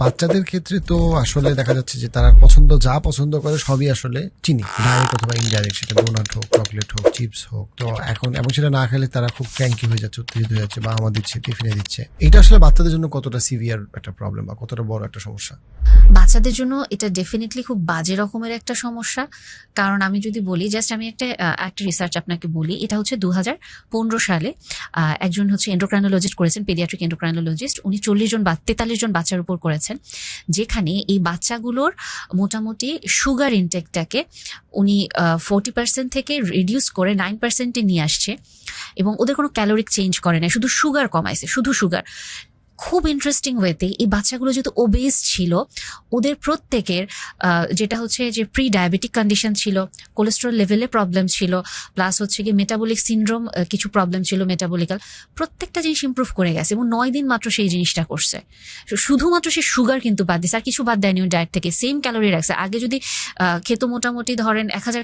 বাচ্চাদের ক্ষেত্রে তো আসলে দেখা যাচ্ছে যে তারা যা পছন্দ করে সবই আসলে চিনি, ডাইরেক্ট অথবা ইনডাইরেক্ট, সেটা ডোনাট হোক, চকলেট হোক, চিপস হোক। তো এখন এবং সেটা না খেলে তারা খুব ক্র্যাঙ্কি হয়ে যাচ্ছে, উত্তেজিত হয়ে যাচ্ছে, বাবা মা দিচ্ছে, টিফিনে দিচ্ছে। এটা আসলে বাচ্চাদের জন্য কতটা সিভিয়ার একটা প্রবলেম বা কতটা বড় একটা সমস্যা? বাচ্চাদের জন্য এটা ডেফিনেটলি খুব বাজে রকমের একটা সমস্যা। কারণ আমি যদি বলি, জাস্ট আমি একটা রিসার্চ আপনাকে বলি, এটা হচ্ছে 2015 সালে একজন হচ্ছে এন্ডোক্রাইনোলজিস্ট করেছেন, পেডিয়াট্রিক এন্ডোক্রাইনোলজিস্ট। উনি 43 জন বাচ্চার উপর করেছেন, যেখানে এই বাচ্চাগুলোর মোটামুটি সুগার ইনটেকটাকে উনি 40% থেকে রিডিউস করে 9% নিয়ে আসছে, এবং ওদের কোনো ক্যালোরিক চেঞ্জ করে না, শুধু সুগার কমাইছে, শুধু সুগার। খুব ইন্টারেস্টিং ওয়েতে এই বাচ্চাগুলো যেহেতু ওবেজ ছিল, ওদের প্রত্যেকের যেটা হচ্ছে যে প্রি ডায়াবেটিক কন্ডিশন ছিল, কোলেস্টেরল লেভেলে প্রবলেম ছিল, প্লাস হচ্ছে কি মেটাবলিক সিনড্রোম কিছু প্রবলেম ছিল, মেটাবলিক্যাল, প্রত্যেকটা জিনিস ইম্প্রুভ করে গেছে, এবং 9 দিন মাত্র সেই জিনিসটা করছে। শুধুমাত্র সে সুগার কিন্তু বাদ দিচ্ছে, আর কিছু বাদ দেয়নি ওই ডায়েট থেকে, সেম ক্যালোরি রাখছে। আগে যদি খেত মোটামুটি ধরেন 1000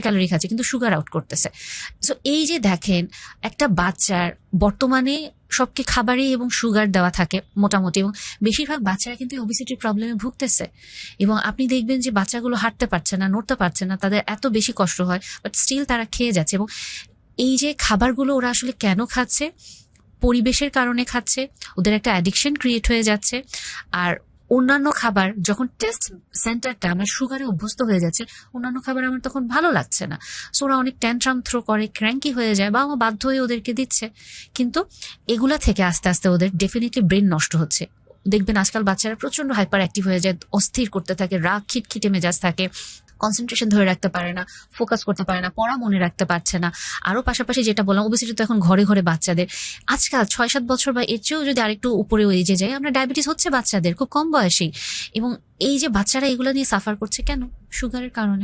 ক্যালোরি খাচ্ছে, কিন্তু সুগার আউট করতেছে। সো এই যে দেখেন, একটা বাচ্চার বর্তমানে সবকে খাবারে এবং সুগার দেওয়া থাকে মোটামুটি, এবং বেশিরভাগ বাচ্চারা কিন্তু ওবেসিটির প্রবলেমে ভুগতেছে। এবং আপনি দেখবেন যে বাচ্চাগুলো হাঁটতে পারছে না, নড়তে পারছে না, তাদের এত বেশি কষ্ট হয়, বাট স্টিল তারা খেয়ে যাচ্ছে। এবং এই যে খাবারগুলো ওরা আসলে কেন খাচ্ছে? পরিবেশের কারণে খাচ্ছে, ওদের একটা অ্যাডিকশন ক্রিয়েট হয়ে যাচ্ছে। আর অন্যান্য খাবার যখন টেস্ট সেন্টারটা আমার সুগারে অভ্যস্ত হয়ে যাচ্ছে, অন্যান্য খাবার আমার তখন ভালো লাগছে না, সো ওরা অনেক ট্যান্ট্রাম থ্রো করে, ক্র্যাঙ্কি হয়ে যায়, বা আমার বাধ্য হয়ে ওদেরকে দিচ্ছে। কিন্তু এগুলা থেকে আস্তে আস্তে ওদের ডেফিনেটলি ব্রেন নষ্ট হচ্ছে। দেখবেন আজকাল বাচ্চারা প্রচন্ড হাইপার অ্যাক্টিভ হয়ে যায়, অস্থির করতে থাকে, রাগ খিটখিটে মেজাজ থাকে, কনসেন্ট্রেশন ধরে রাখতে পারে না, ফোকাস করতে পারে না, পড়া মনে রাখতে পারছে না। আরো পাশাপাশি যেটা বললাম, ওবেসিটি তো এখন ঘরে ঘরে বাচ্চাদের, আজকাল 6-7 বছর বা এর চেয়েও যদি আরেকটু উপরে এজে যায়, আমরা ডায়াবেটিস হচ্ছে বাচ্চাদের খুব কম বয়সেই। এবং এই যে বাচ্চারা এগুলো নিয়ে সাফার করছে কেন? সুগারের কারণে।